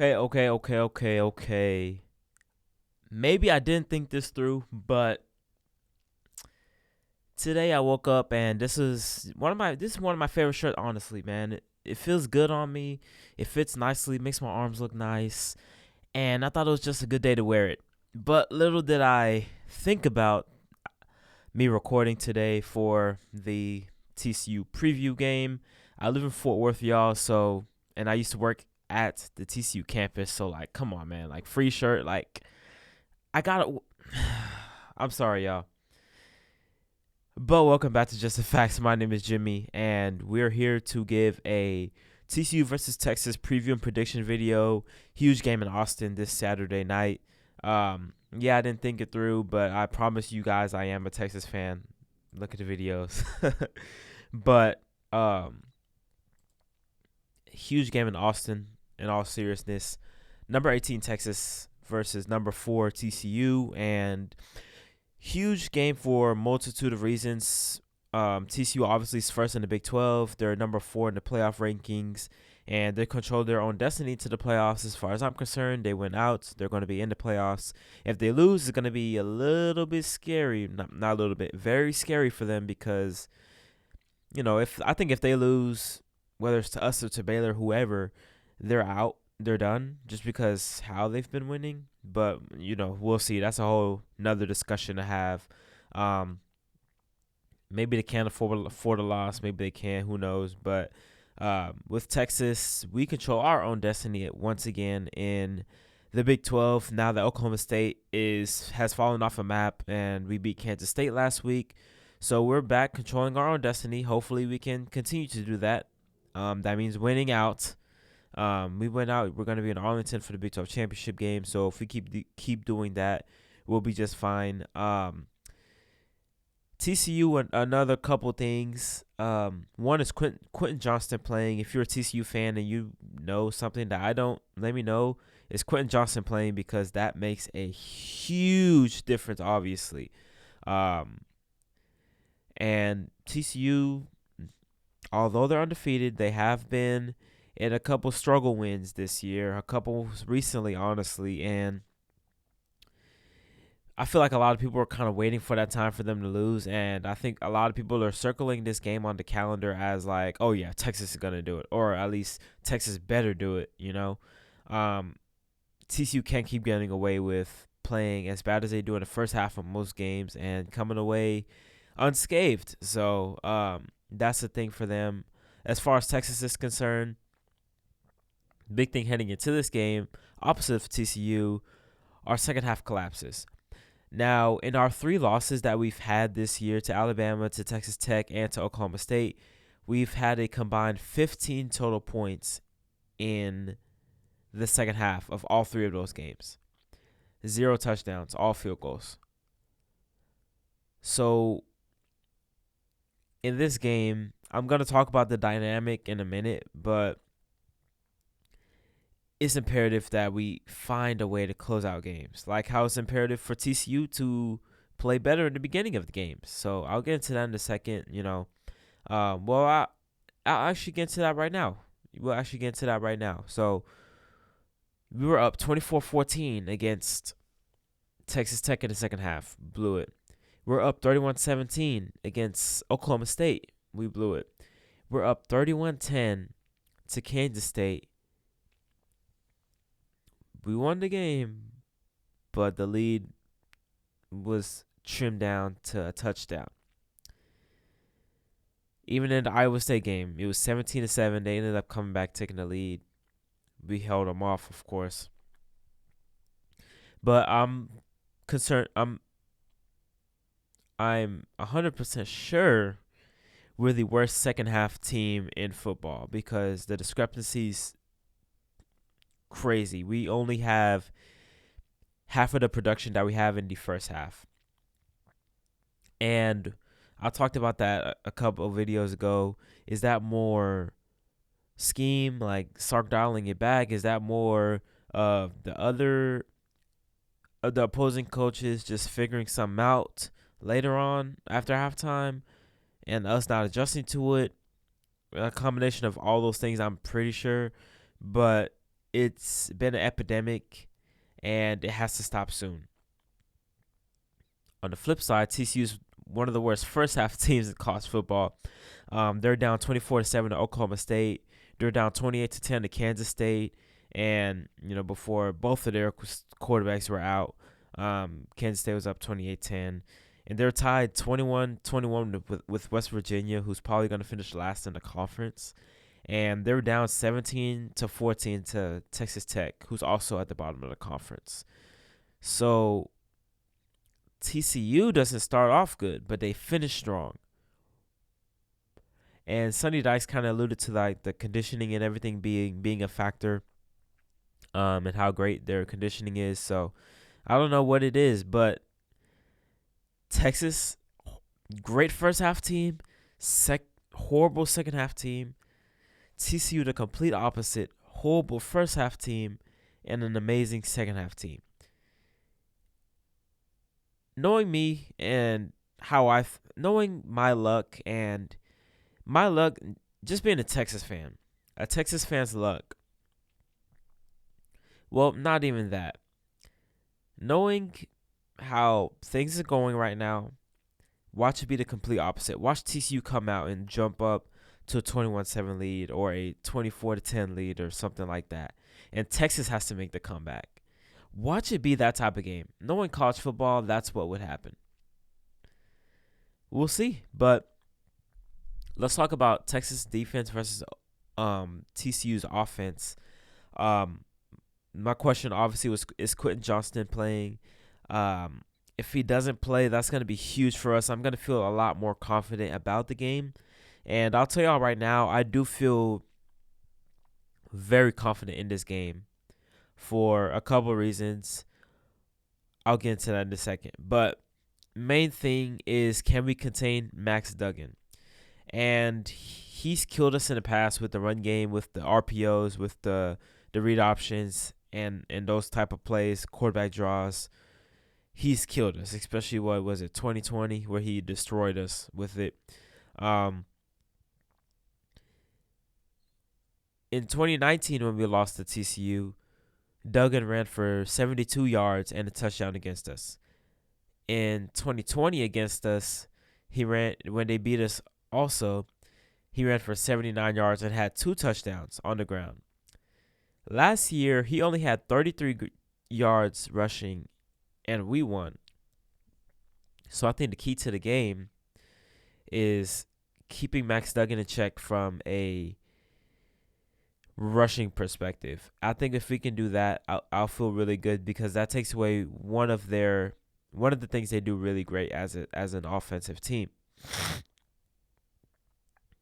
Okay. Maybe I didn't think this through, but today I woke up and this is one of my favorite shirts. Honestly, man, it feels good on me. It fits nicely, makes my arms look nice, and I thought it was just a good day to wear it. But little did I think about me recording today for the TCU preview game. I live in Fort Worth, y'all, and I used to work at the TCU campus, so like, come on, man, like free shirt, like I gotta. I'm sorry, y'all. But welcome back to Just the Facts. My name is Jimmy, and we're here to give a TCU versus Texas preview and prediction video. Huge game in Austin this Saturday night. Yeah, I didn't think it through, but I promise you guys I am a Texas fan. Look at the videos. But huge game in Austin, in all seriousness. Number 18 Texas versus number 4 TCU, and huge game for a multitude of reasons. TCU obviously is first in the Big 12. They're number 4 in the playoff rankings, and they control their own destiny to the playoffs. As far as I'm concerned, they went out. They're going to be in the playoffs. If they lose, it's going to be a little bit scary. Not a little bit, very scary for them because if they lose, whether it's to us or to Baylor, whoever, they're out. They're done just because how they've been winning. But we'll see. That's a whole another discussion to have. Maybe they can't afford a loss. Maybe they can. Who knows? But with Texas, we control our own destiny once again in the Big 12. Now that Oklahoma State has fallen off a map, and we beat Kansas State last week, so we're back controlling our own destiny. Hopefully, we can continue to do that. That means winning out. We went out. We're going to be in Arlington for the Big 12 championship game. So if we keep doing that, we'll be just fine. TCU, another couple things. One is Quentin Johnston playing. If you're a TCU fan and you know something that I don't, let me know. Is Quentin Johnston playing, because that makes a huge difference, obviously. And TCU, although they're undefeated, they have been in a couple struggle wins this year, a couple recently, honestly, and I feel like a lot of people are kind of waiting for that time for them to lose, and I think a lot of people are circling this game on the calendar as like, oh yeah, Texas is gonna do it, or at least Texas better do it. TCU can't keep getting away with playing as bad as they do in the first half of most games and coming away unscathed. So that's the thing for them. As far as Texas is concerned, big thing heading into this game, opposite of TCU, our second half collapses. Now, in our 3 losses that we've had this year to Alabama, to Texas Tech, and to Oklahoma State, we've had a combined 15 total points in the second half of all 3 of those games. 0 touchdowns, all field goals. So, in this game, I'm going to talk about the dynamic in a minute, but it's imperative that we find a way to close out games, like how it's imperative for TCU to play better in the beginning of the games. So I'll get into that in a second. I'll actually get into that right now. So we were up 24-14 against Texas Tech in the second half. Blew it. We're up 31-17 against Oklahoma State. We blew it. We're up 31-10 to Kansas State. We won the game, but the lead was trimmed down to a touchdown. Even in the Iowa State game, it was 17-7. They ended up coming back, taking the lead. We held them off, of course. But I'm concerned. I'm 100% sure we're the worst second half team in football, because the discrepancies crazy. We only have half of the production that we have in the first half. And I talked about that a couple of videos ago. Is that more scheme, like Sark dialing it back? Is that more of the opposing coaches just figuring something out later on after halftime and us not adjusting to it? A combination of all those things, I'm pretty sure. But It's been an epidemic, and it has to stop soon. On the flip side, TCU's one of the worst first half teams in college football. They're down 24-7 to Oklahoma State. They're down 28-10 to Kansas State. And before both of their quarterbacks were out, Kansas State was up 28-10. And they're tied 21-21 with West Virginia, who's probably going to finish last in the conference. And they're down 17-14 to Texas Tech, who's also at the bottom of the conference. So TCU doesn't start off good, but they finish strong. And Sonny Dykes kind of alluded to like the conditioning and everything being a factor, and how great their conditioning is. So I don't know what it is, but Texas, great first half team, horrible second half team. TCU, the complete opposite, horrible first half team, and an amazing second half team. Knowing me and knowing my luck, just being a Texas fan's luck. Well, not even that. Knowing how things are going right now, watch it be the complete opposite. Watch TCU come out and jump up to a 21-7 lead or a 24-10 lead or something like that. And Texas has to make the comeback. Watch it be that type of game. Knowing college football, that's what would happen. We'll see. But let's talk about Texas defense versus TCU's offense. My question obviously is Quentin Johnston playing? If he doesn't play, that's going to be huge for us. I'm going to feel a lot more confident about the game. And I'll tell y'all right now, I do feel very confident in this game for a couple of reasons. I'll get into that in a second. But main thing is, can we contain Max Duggan? And he's killed us in the past with the run game, with the RPOs, with the read options, and those type of plays, quarterback draws. He's killed us, especially 2020, where he destroyed us with it. In 2019, when we lost to TCU, Duggan ran for 72 yards and a touchdown against us. In 2020 against us, when they beat us also, he ran for 79 yards and had 2 touchdowns on the ground. Last year, he only had 33 yards rushing, and we won. So I think the key to the game is keeping Max Duggan in check from a rushing perspective. I think if we can do that, I'll feel really good, because that takes away one of the things they do really great as an offensive team.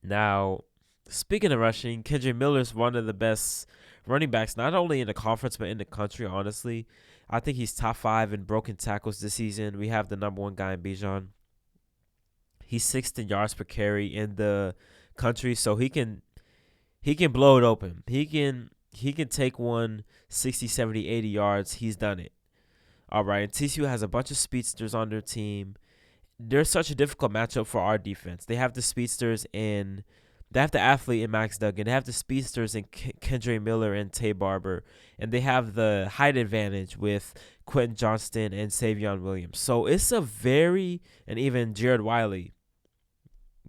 Now, speaking of rushing, Kendre Miller's one of the best running backs, not only in the conference but in the country, honestly. I think he's top 5 in broken tackles this season. We have the number 1 guy in Bijan. He's 6th in yards per carry in the country, so he can blow it open. He can take one 60, 70, 80 yards. He's done it. All right, and TCU has a bunch of speedsters on their team. They're such a difficult matchup for our defense. They have the speedsters they have the athlete in Max Duggan. They have the speedsters in Kendre Miller and Tay Barber. And they have the height advantage with Quentin Johnston and Savion Williams. So it's and even Jared Wiley.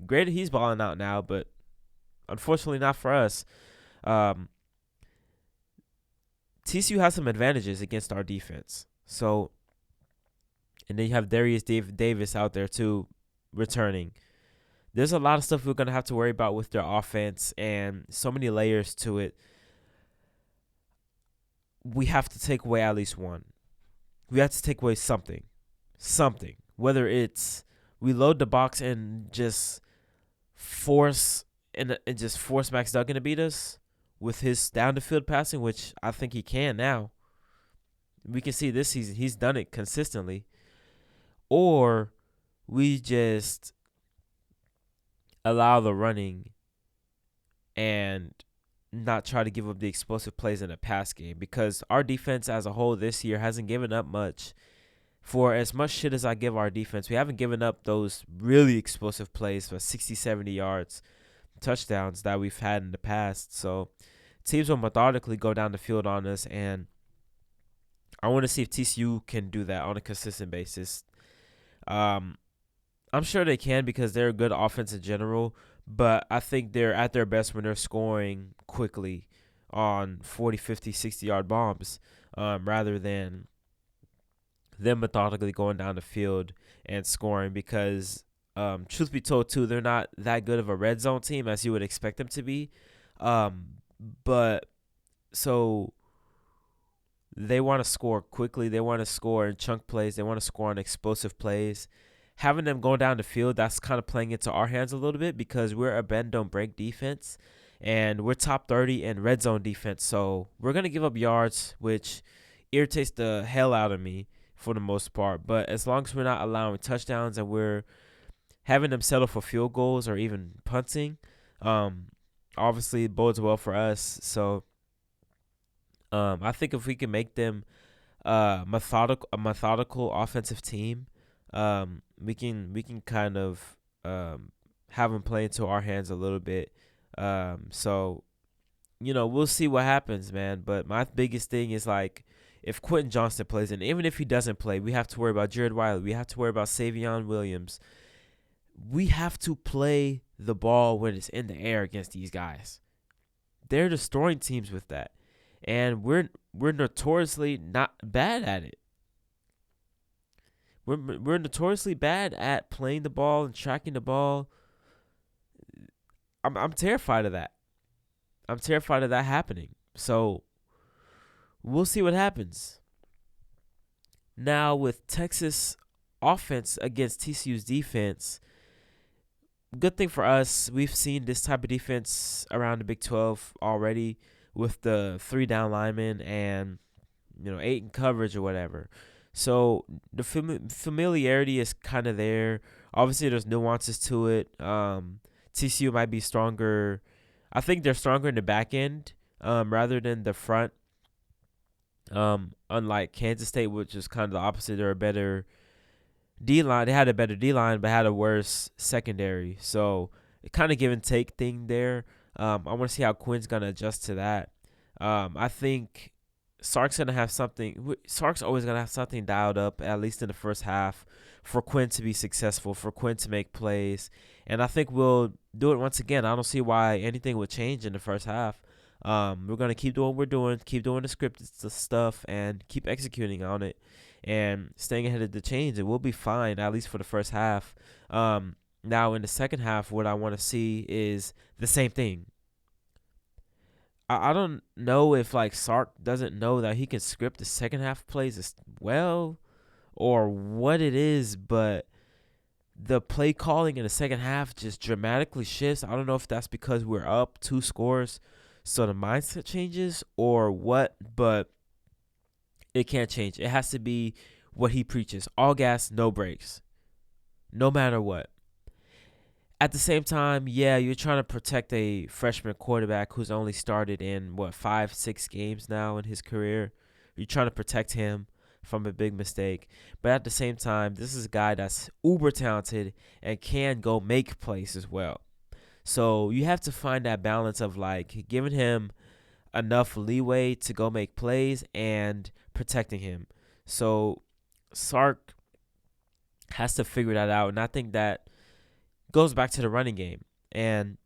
Great, he's balling out now, but unfortunately not for us. TCU has some advantages against our defense. So, and then you have Darius Davis out there too, returning. There's a lot of stuff we're going to have to worry about with their offense, and so many layers to it. We have to take away at least one. We have to take away something. Whether it's we load the box and just force Max Duggan to beat us with his down the field passing, which I think he can now. We can see this season he's done it consistently. Or we just allow the running and not try to give up the explosive plays in the pass game, because our defense as a whole this year hasn't given up much. For as much shit as I give our defense, we haven't given up those really explosive plays for 60, 70 yards, touchdowns that we've had in the past. So teams will methodically go down the field on us, and I want to see if TCU can do that on a consistent basis. Um, I'm sure they can because they're a good offense in general, but I think they're at their best when they're scoring quickly on 40, 50, 60-yard bombs, rather than them methodically going down the field and scoring because, truth be told, too, they're not that good of a red zone team as you would expect them to be. Um, but so they want to score quickly. They want to score in chunk plays. They want to score on explosive plays. Having them go down the field, that's kind of playing into our hands a little bit because we're a bend don't break defense, and we're top 30 in red zone defense. So we're gonna give up yards, which irritates the hell out of me for the most part. But as long as we're not allowing touchdowns and we're having them settle for field goals or even punting, um, obviously it bodes well for us. So I think if we can make them a methodical offensive team, we can kind of have them play into our hands a little bit. So we'll see what happens, man. But my biggest thing is like if Quentin Johnston plays, and even if he doesn't play, we have to worry about Jared Wiley. We have to worry about Savion Williams. We have to play the ball when it's in the air against these guys. They're destroying teams with that, and we're notoriously not bad at it. We're notoriously bad at playing the ball and tracking the ball. I'm terrified of that. I'm terrified of that happening. So we'll see what happens. Now with Texas offense against TCU's defense, good thing for us. We've seen this type of defense around the Big 12 already with the 3 down linemen and 8 in coverage or whatever. So the familiarity is kind of there. Obviously, there's nuances to it. TCU might be stronger. I think they're stronger in the back end rather than the front. Unlike Kansas State, which is kind of the opposite. They're a better D-line. They had a better D-line, but had a worse secondary. So it kind of give and take thing there. I want to see how Quinn's going to adjust to that. I think Sark's going to have something. Sark's always going to have something dialed up, at least in the first half, for Quinn to be successful, for Quinn to make plays. And I think we'll do it once again. I don't see why anything would change in the first half. We're going to keep doing what we're doing, keep doing the scripted stuff, and keep executing on it and staying ahead of the chains. And we'll be fine, at least for the first half. Now, in the second half, what I want to see is the same thing. I don't know if like Sark doesn't know that he can script the second half plays as well or what it is, but the play calling in the second half just dramatically shifts. I don't know if that's because we're up 2 scores, so the mindset changes or what, but it can't change. It has to be what he preaches. All gas, no brakes, no matter what. At the same time, yeah, you're trying to protect a freshman quarterback who's only started in, 5, 6 games now in his career. You're trying to protect him from a big mistake. But at the same time, this is a guy that's uber talented and can go make plays as well. So you have to find that balance of like giving him enough leeway to go make plays and protecting him. So Sark has to figure that out. And I think that goes back to the running game. And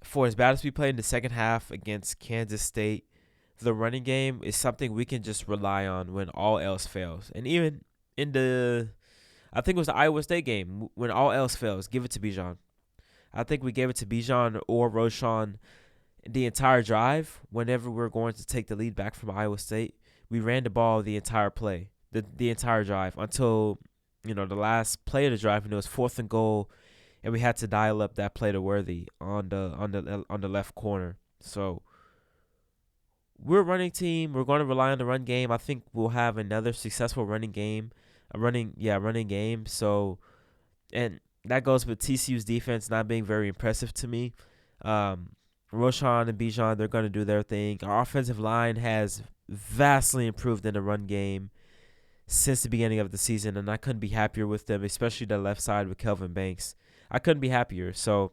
for as bad as we played in the second half against Kansas State, the running game is something we can just rely on when all else fails. And even in I think it was the Iowa State game, when all else fails, give it to Bijan. I think we gave it to Bijan or Roshan the entire drive. Whenever we were going to take the lead back from Iowa State, we ran the ball the entire play, the entire drive until the last play of the drive, and it was 4th and goal, and we had to dial up that play to Worthy on the left corner. So we're a running team. We're going to rely on the run game. I think we'll have another successful running game. Running game. So, and that goes with TCU's defense not being very impressive to me. Roshan and Bijan, they're going to do their thing. Our offensive line has vastly improved in the run game since the beginning of the season, and I couldn't be happier with them, especially the left side with Kelvin Banks. I couldn't be happier. So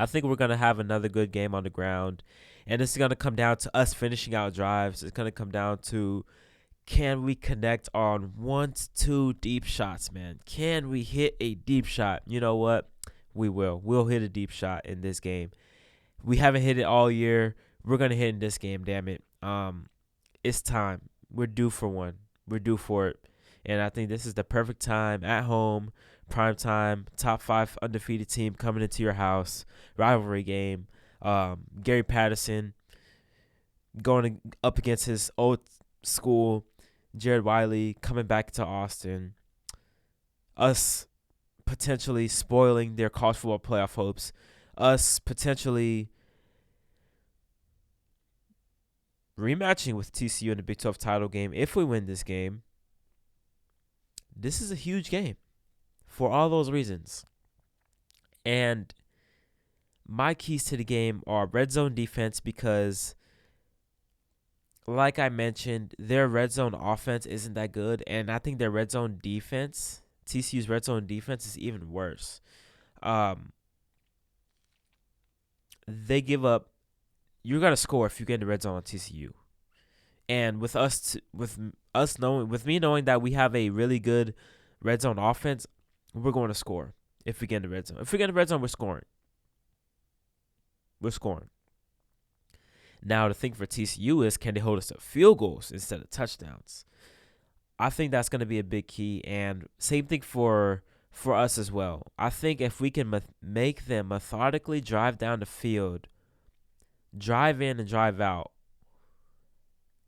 I think we're going to have another good game on the ground. And it's going to come down to us finishing out drives. It's going to come down to, can we connect on 1-2 deep shots, man? Can we hit a deep shot? You know what? We will. We'll hit a deep shot in this game. We haven't hit it all year. We're going to hit in this game, damn it. It's time. We're due for one. We're due for it. And I think this is the perfect time at home, prime time, top 5 undefeated team coming into your house, rivalry game. Gary Patterson going up against his old school, Jared Wiley coming back to Austin. Us potentially spoiling their college football playoff hopes. Us potentially rematching with TCU in the Big 12 title game. If we win this game, this is a huge game for all those reasons. And my keys to the game are red zone defense because, like I mentioned, their red zone offense isn't that good. And I think their red zone defense, TCU's red zone defense, is even worse. They give up. You got to score if you get in the red zone on TCU. And with me knowing that we have a really good red zone offense, we're going to score if we get in the red zone. If we get in the red zone, we're scoring. We're scoring. Now, the thing for TCU is, can they hold us to field goals instead of touchdowns? I think that's going to be a big key. And same thing for us as well. I think if we can make them methodically drive down the field, drive in and drive out,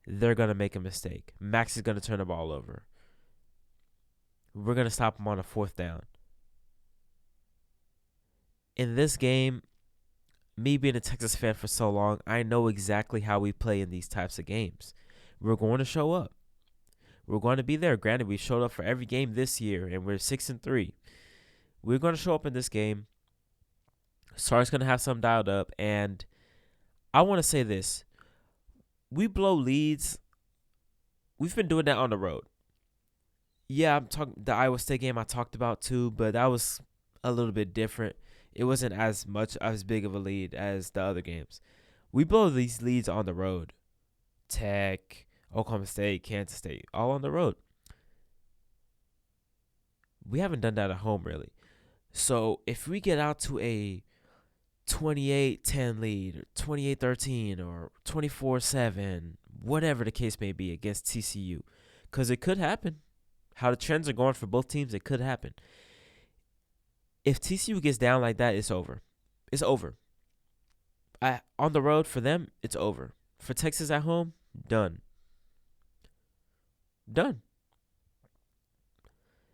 they're going to make a mistake. Max is going to turn the ball over. We're going to stop them on a 4th down. In this game, me being a Texas fan for so long, I know exactly how we play in these types of games. We're going to show up. We're going to be there. Granted, we showed up for every game this year, and we're 6-3. We're going to show up in this game. Sark's going to have something dialed up, and I want to say this. We blow leads. We've been doing that on the road. Yeah, I'm talking the Iowa State game I talked about too, but that was a little bit different. It wasn't as big of a lead as the other games. We blow these leads on the road. Tech, Oklahoma State, Kansas State, all on the road. We haven't done that at home really. So if we get out to a 28-10 lead, or 28-13, or 24-7, whatever the case may be against TCU, because it could happen. How the trends are going for both teams, it could happen. If TCU gets down like that, it's over. It's over. On the road, for them, it's over. For Texas at home, done. Done.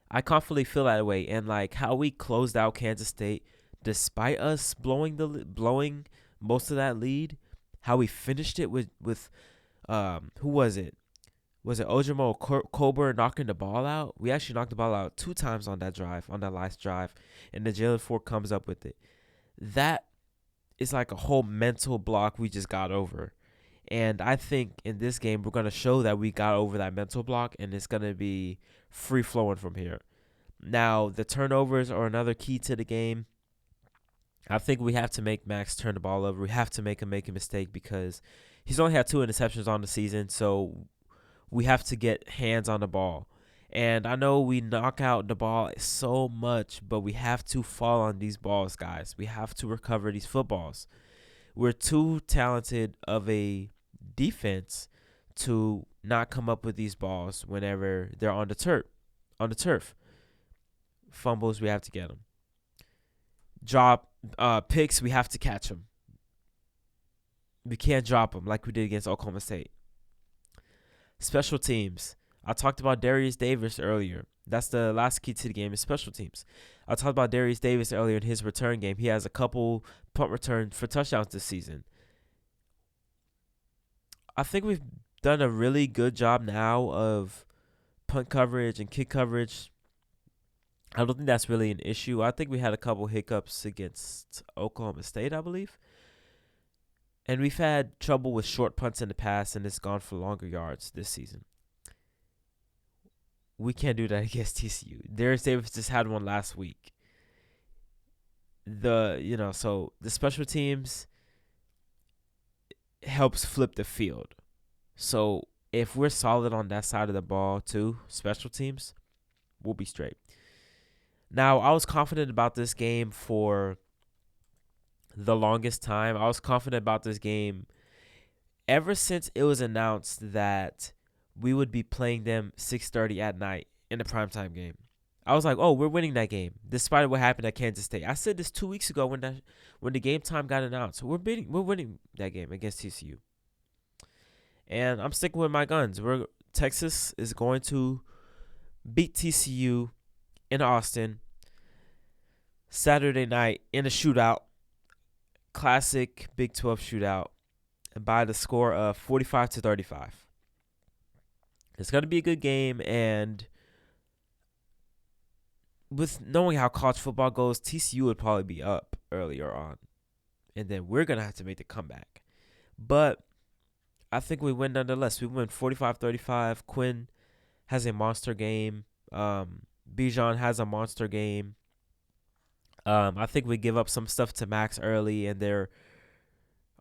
I confidently feel that way. And like how we closed out Kansas State, despite us blowing most of that lead, how we finished it with who was it? Was it Ojimo Colbert knocking the ball out? We actually knocked the ball out 2 times on that drive, on that last drive, and then Jalen Ford comes up with it. That is like a whole mental block we just got over. And I think in this game, we're going to show that we got over that mental block, and it's going to be free-flowing from here. Now, the turnovers are another key to the game. I think we have to make Max turn the ball over. We have to make him make a mistake because he's only had 2 interceptions on the season, so we have to get hands on the ball. And I know we knock out the ball so much, but we have to fall on these balls, guys. We have to recover these footballs. We're too talented of a defense to not come up with these balls whenever they're on the turf. Fumbles, we have to get them. Drop picks, we have to catch them. We can't drop them like we did against Oklahoma State. Special teams. I talked about Darius Davis earlier. That's the last key to the game is special teams. I talked about Darius Davis earlier in his return game. He has a couple punt returns for touchdowns this season. I think we've done a really good job now of punt coverage and kick coverage. I don't think that's really an issue. I think we had a couple hiccups against Oklahoma State, I believe. And we've had trouble with short punts in the past, and it's gone for longer yards this season. We can't do that against TCU. Darius Davis just had one last week. so the special teams helps flip the field. So if we're solid on that side of the ball too, special teams, we'll be straight. Now, I was confident about this game for the longest time. I was confident about this game ever since it was announced that we would be playing them 6:30 at night in the primetime game. I was like, "Oh, we're winning that game," despite what happened at Kansas State. I said this 2 weeks ago when the game time got announced. We're winning that game against TCU, and I'm sticking with my guns. Texas is going to beat TCU in Austin Saturday night in a shootout, classic Big 12 shootout, and by the score of 45-35. It's going to be a good game, and with knowing how college football goes, TCU would probably be up earlier on, and then we're going to have to make the comeback. But I think we win nonetheless. We win 45-35. Quinn has a monster game. Bijan has a monster game. I think we give up some stuff to Max early, and their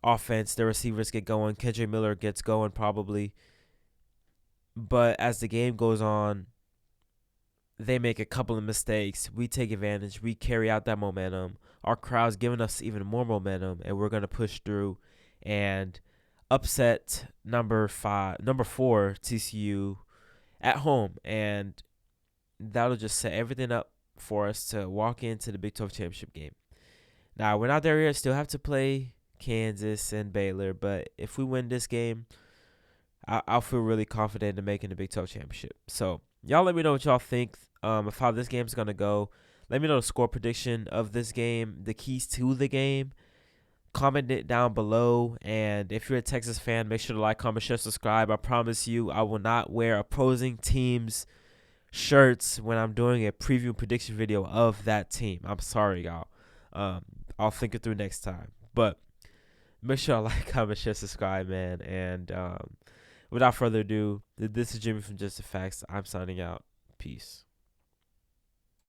offense, their receivers get going. Kendrick Miller gets going probably. But as the game goes on, they make a couple of mistakes. We take advantage. We carry out that momentum. Our crowd's giving us even more momentum, and we're going to push through and upset number 4 TCU at home, and that'll just set everything up for us to walk into the Big 12 championship game. Now, we're not there yet. Still have to play Kansas and Baylor, but if we win this game, I'll feel really confident in making the Big 12 championship. So, y'all let me know what y'all think of how this game's going to go. Let me know the score prediction of this game, the keys to the game. Comment it down below, and if you're a Texas fan, make sure to like, comment, share, subscribe. I promise you I will not wear opposing teams' shirts when I'm doing a preview prediction video of that team. I'm sorry, y'all. I'll think it through next time. But make sure to like, comment, share, subscribe, man. And without further ado, this is Jimmy from Just the Facts. I'm signing out. Peace.